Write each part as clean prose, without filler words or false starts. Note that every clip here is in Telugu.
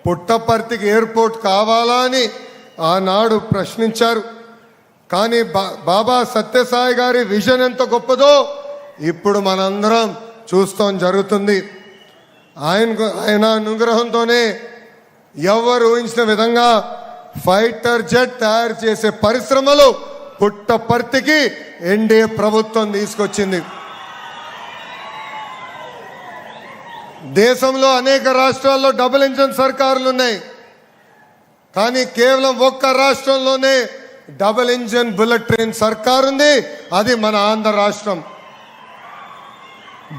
పుట్టపర్తికి ఎయిర్పోర్ట్ కావాలా అని ఆనాడు ప్రశ్నించారు. కానీ బాబా సత్యసాయి గారి విజన్ ఎంత గొప్పదో ఇప్పుడు మనందరం చూస్తాం జరుగుతుంది. ఆయన అనుగ్రహంతోనే ఎవరు ఊహించిన విధంగా ఫైటర్ జెట్ తయారు చేసే పరిశ్రమలు పుట్టపర్తికి ఎన్డీఏ ప్రభుత్వం తీసుకొచ్చింది. దేశంలో అనేక రాష్ట్రాల్లో డబుల్ ఇంజన్ సర్కారులు ఉన్నాయి, కానీ కేవలం ఒక్క రాష్ట్రంలోనే డబుల్ ఇంజన్ బుల్లెట్ ట్రైన్ సర్కారు ఉంది. అది మన ఆంధ్ర రాష్ట్రం.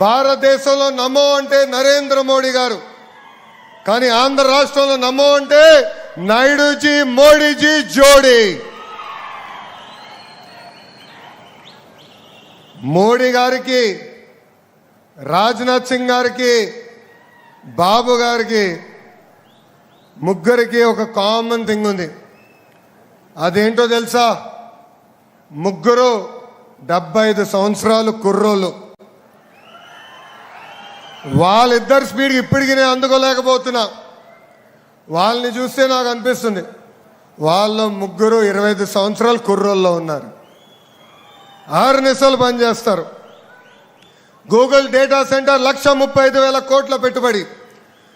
భారతదేశంలో నమో అంటే నరేంద్ర మోడీ గారు, కానీ ఆంధ్ర రాష్ట్రంలో నమో అంటే నాయుడుజీ మోడీజీ జోడీ. మోడీ గారికి, రాజ్నాథ్ సింగ్ గారికి, బాబు గారికి ముగ్గురికి ఒక కామన్ థింగ్ ఉంది. అదేంటో తెలుసా? ముగ్గురు 75 సంవత్సరాలు కుర్రోళ్ళు. వాళ్ళిద్దరు స్పీడ్కి ఇప్పటికీ నేను అందుకోలేకపోతున్నా. వాళ్ళని చూస్తే నాకు అనిపిస్తుంది వాళ్ళు ముగ్గురు 25 సంవత్సరాలు కుర్రోల్లో ఉన్నారు. 6 నిమిషాలు పనిచేస్తారు. గూగుల్ డేటా సెంటర్ 1,35,000 కోట్ల పెట్టుబడి.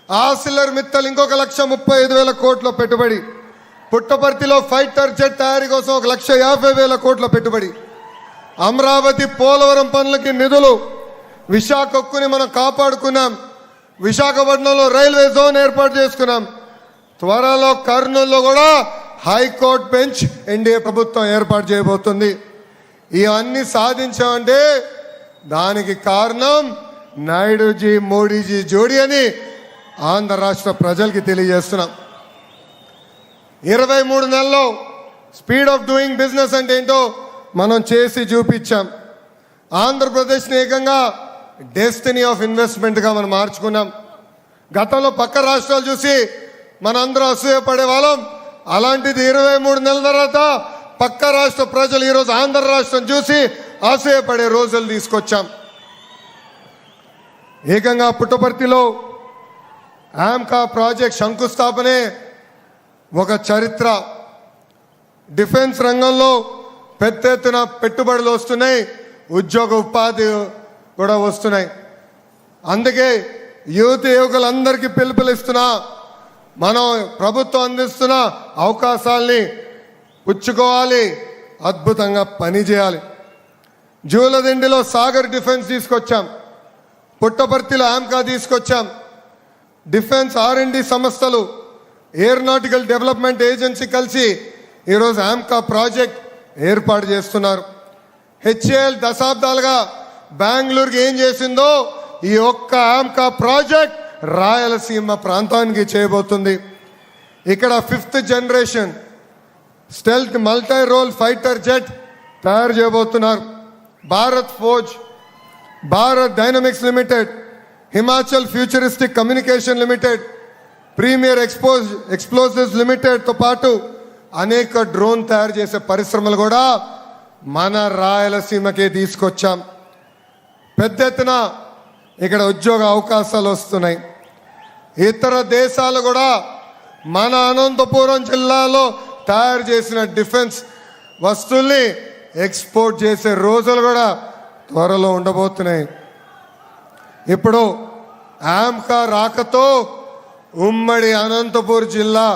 ఆసిలర్ మిత్తల్ ఇంకొక 1,35,000 కోట్ల పెట్టుబడి. పుట్టపర్తిలో ఫైటర్ జెట్ తయారీ కోసం 1,50,000 కోట్ల పెట్టుబడి. అమరావతి పోలవరం పనులకి నిధులు. విశాఖ ఉక్కుని మనం కాపాడుకున్నాం. విశాఖపట్నంలో రైల్వే జోన్ ఏర్పాటు చేసుకున్నాం. త్వరలో కర్నూలులో కూడా హైకోర్టు బెంచ్ ఎన్డీఏ ప్రభుత్వం ఏర్పాటు చేయబోతుంది. ఇవన్నీ సాధించామంటే దానికి కారణం నాయుడుజీ మోడీజీ జోడీ అని ఆంధ్ర రాష్ట్ర ప్రజలకి తెలియజేస్తున్నాం. 23 నెలల్లో స్పీడ్ ఆఫ్ డూయింగ్ బిజినెస్ అంటే ఏంటో మనం చేసి చూపించాం. ఆంధ్రప్రదేశ్ని ఏకంగా డెస్టినీ ఆఫ్ ఇన్వెస్ట్మెంట్గా మనం మార్చుకున్నాం. గతంలో పక్క రాష్ట్రాలు చూసి మనందరూ అసూయపడే వాళ్ళం. అలాంటిది 23 నెలల తర్వాత పక్క రాష్ట్ర ప్రజలు ఈరోజు ఆంధ్ర రాష్ట్రం చూసి అసూయపడే రోజులు తీసుకొచ్చాం. ఏకంగా పుట్టపర్తిలో ఆమ్కా ప్రాజెక్ట్ శంకుస్థాపనే ఒక చరిత్ర. డిఫెన్స్ రంగంలో పెద్ద ఎత్తున పెట్టుబడులు వస్తున్నాయి, ఉద్యోగ ఉపాధి కూడా వస్తున్నాయి. అందుకే యువకులందరికీ పిలుపునిస్తున్నా, మనం ప్రభుత్వం అందిస్తున్న అవకాశాలని పుచ్చుకోవాలి, అద్భుతంగా పనిచేయాలి. జూలదిండిలో సాగర్ డిఫెన్స్ తీసుకొచ్చాం, పుట్టపర్తిలో ఆమ్కా తీసుకొచ్చాం. డిఫెన్స్ R&D సంస్థలు, ఏరోనాటికల్ డెవలప్మెంట్ ఏజెన్సీ కలిసి ఈరోజు ఆమ్కా ప్రాజెక్ట్ ఏర్పాటు చేస్తున్నారు. HAL దశాబ్దాలుగా బెంగళూరుకి ఏం చేసిందో ఈ ఒక్క ఆమ్కా ప్రాజెక్ట్ రాయలసీమ ప్రాంతానికి చేయబోతుంది. ఇక్కడ 5th generation stealth multi role fighter jet తయారు చేయబోతున్నారు. Bharat Forge, Bharat Dynamics Limited, Himachal Futuristic Communication Limited, Premier Explosives లిమిటెడ్తో పాటు అనేక డ్రోన్ తయారు చేసే పరిశ్రమలు కూడా మన రాయలసీమకే తీసుకొచ్చాం. పెద్ద ఎత్తున ఇక్కడ ఉద్యోగ అవకాశాలు వస్తున్నాయి. ఇతర దేశాలు కూడా మన అనంతపురం జిల్లాలో తయారు చేసిన డిఫెన్స్ వస్తువుల్ని ఎక్స్పోర్ట్ చేసే రోజులు కూడా త్వరలో ఉండబోతున్నాయి. ఇప్పుడు ఆమ్కా రాకతో ఉమ్మడి అనంతపూర్ జిల్లా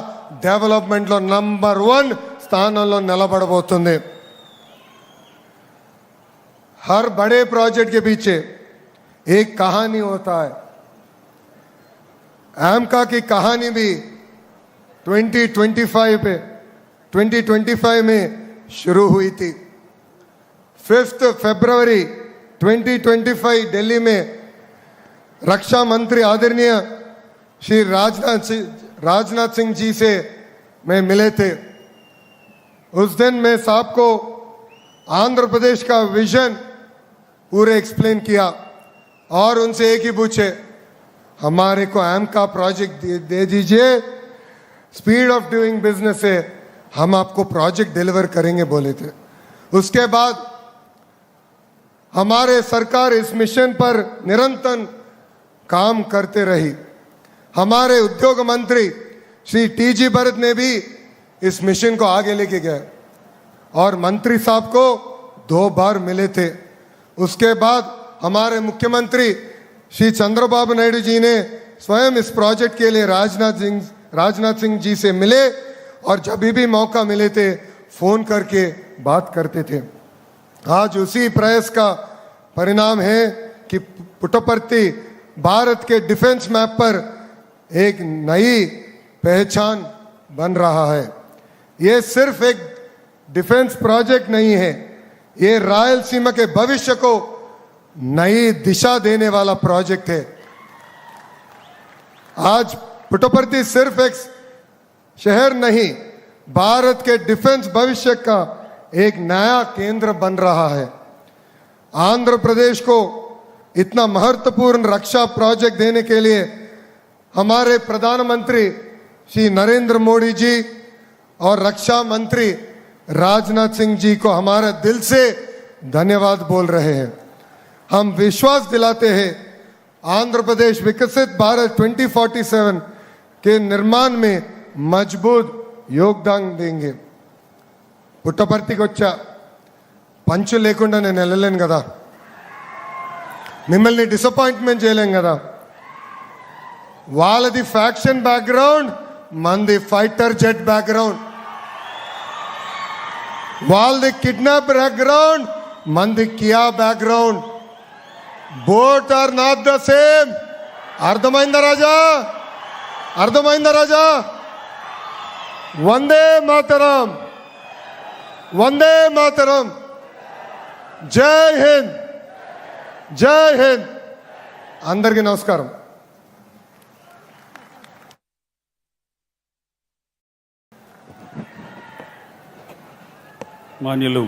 డెవలప్మెంట్లో నంబర్ 1 స్థానంలో నిలబడబోతుంది. हर बड़े प्रोजेक्ट के पीछे एक कहानी होता है. आमका की कहानी भी 2025 में शुरू हुई थी. 5 फरवरी 2025 दिल्ली में रक्षा मंत्री आदरणीय श्री राजनाथ सिंह जी से मैं मिले थे. उस दिन मैं साहब को आंध्र प्रदेश का विजन पूरे एक्सप्लेन किया और उनसे एक ही पूछे, हमारे को आमका प्रोजेक्ट दे दीजिए, स्पीड ऑफ डूइंग बिजनेस है, हम आपको प्रोजेक्ट डिलीवर करेंगे बोले थे. उसके बाद हमारे सरकार इस मिशन पर निरंतर काम करते रही. हमारे उद्योग मंत्री श्री टीजी भरत ने भी इस मिशन को आगे लेके गए और मंत्री साहब को 2 बार मिले थे। उसके बाद हमारे मुख्यमंत्री श्री चंद्रबाबू नायडू जी ने स्वयं इस प्रोजेक्ट के लिए राजनाथ सिंह जी से मिले और जब भी मौका मिले थे फोन करके बात करते थे। आज उसी प्रयास का परिणाम है कि पुट्टपर्ती भारत के डिफेंस मैप पर एक नई पहचान बन रहा है। ये सिर्फ एक डिफेंस प्रोजेक्ट नहीं है, ये रायलसीमा के भविष्य को नई दिशा देने वाला प्रोजेक्ट है। आज पुट्टपर्ती सिर्फ एक शहर नहीं, भारत के डिफेंस भविष्य का एक नया केंद्र बन रहा है। आंध्र प्रदेश को इतना महत्वपूर्ण रक्षा प्रोजेक्ट देने के लिए हमारे प्रधानमंत्री श्री नरेंद्र मोदी जी और रक्षा मंत्री राजनाथ सिंह जी को हमारे दिल से धन्यवाद बोल रहे हैं। हम विश्वास दिलाते हैं आंध्र प्रदेश विकसित भारत 2047 के निर्माण में मजबूत योगदान देंगे। పుట్టపర్తికి వచ్చా, పంచు లేకుండా నేను వెళ్ళలేను కదా, మిమ్మల్ని డిసప్పాయింట్మెంట్ చేయలేం కదా. వాళ్ళది ఫ్యాక్షన్ బ్యాక్గ్రౌండ్, మంది ఫైటర్ జెట్ బ్యాక్గ్రౌండ్. వాళ్ళది కిడ్నాప్ బ్యాక్గ్రౌండ్, మంది Kia background. Both are not the same. అర్థమైందా రాజా? అర్థమైందా రాజా? వందే మాతరం, వందే మాతరం. జై హింద్, జై హింద్. అందరికీ నమస్కారం. మాన్యులు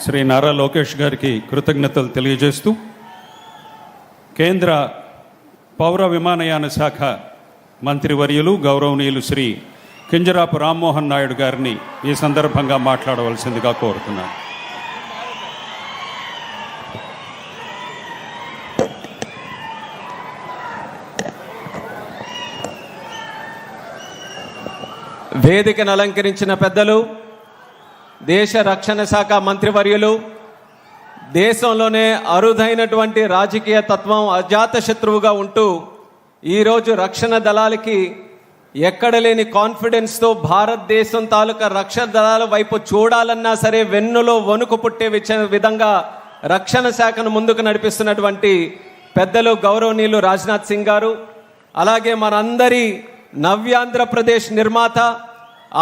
శ్రీ నారా లోకేష్ గారికి కృతజ్ఞతలు తెలియజేస్తూ కేంద్ర పౌర విమానయాన శాఖ మంత్రివర్యులు గౌరవనీయులు శ్రీ కింజరాపు రామ్మోహన్ నాయుడు గారిని ఈ సందర్భంగా మాట్లాడవలసిందిగా కోరుతున్నాను. వేదికను అలంకరించిన పెద్దలు, దేశ రక్షణ శాఖ మంత్రివర్యులు, దేశంలోనే అరుదైనటువంటి రాజకీయ తత్వం అజాత శత్రువుగా ఉంటూ ఈరోజు రక్షణ దళాలకి ఎక్కడ లేని కాన్ఫిడెన్స్తో భారతదేశం తాలూకా రక్షణ దళాల వైపు చూడాలన్నా సరే వెన్నులో వణుకు పుట్టే విధంగా రక్షణ శాఖను ముందుకు నడిపిస్తున్నటువంటి పెద్దలు గౌరవనీయులు రాజ్నాథ్ సింగ్ గారు, అలాగే మనందరి నవ్యాంధ్రప్రదేశ్ నిర్మాత,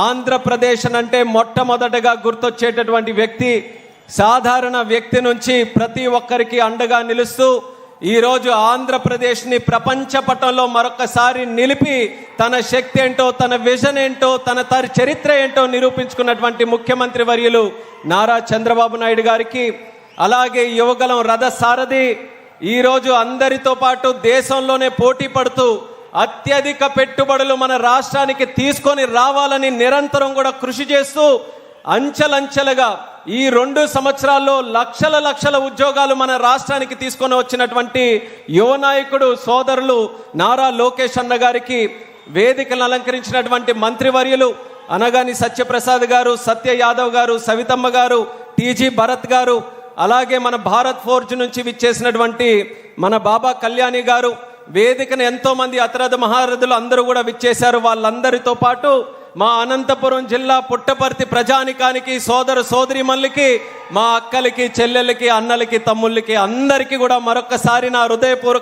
ఆంధ్రప్రదేశ్ అంటే మొట్టమొదటగా గుర్తొచ్చేటటువంటి వ్యక్తి, సాధారణ వ్యక్తి నుంచి ప్రతి ఒక్కరికి అండగా నిలుస్తూ ఈరోజు ఆంధ్రప్రదేశ్ని ప్రపంచ పటంలో మరొకసారి నిలిపి తన శక్తి ఏంటో, తన విజన్ ఏంటో, తన చరిత్ర ఏంటో నిరూపించుకున్నటువంటి ముఖ్యమంత్రి వర్యులు నారా చంద్రబాబు నాయుడు గారికి, అలాగే యువగలం రథ సారథి, ఈరోజు అందరితో పాటు దేశంలోనే పోటీ పడుతూ అత్యధిక పెట్టుబడులు మన రాష్ట్రానికి తీసుకొని రావాలని నిరంతరం కూడా కృషి చేస్తూ అంచెలంచెలుగా ఈ 2 సంవత్సరాల్లో లక్షల ఉద్యోగాలు మన రాష్ట్రానికి తీసుకొని వచ్చినటువంటి యువ నాయకుడు సోదరులు నారా లోకేష్ అన్న గారికి, వేదికలను అలంకరించినటువంటి మంత్రివర్యులు అనగాని సత్యప్రసాద్ గారు, సత్య యాదవ్ గారు, సవితమ్మ గారు, టీజీ భరత్ గారు, అలాగే మన భారత్ ఫోర్జ్ నుంచి విచ్చేసినటువంటి మన బాబా కళ్యాణి గారు, వేదికను ఎంతో మంది అతిరథ మహారథులు అందరూ కూడా విచ్చేశారు. వాళ్ళందరితో పాటు మా అనంతపురం జిల్లా పుట్టపర్తి ప్రజానికానికి, సోదర సోదరీమణులకి, మా అక్కలకి, చెల్లెలకి, అన్నలకి, తమ్ముళ్ళకి అందరికీ కూడా మరొక్కసారి నా హృదయపూర్వక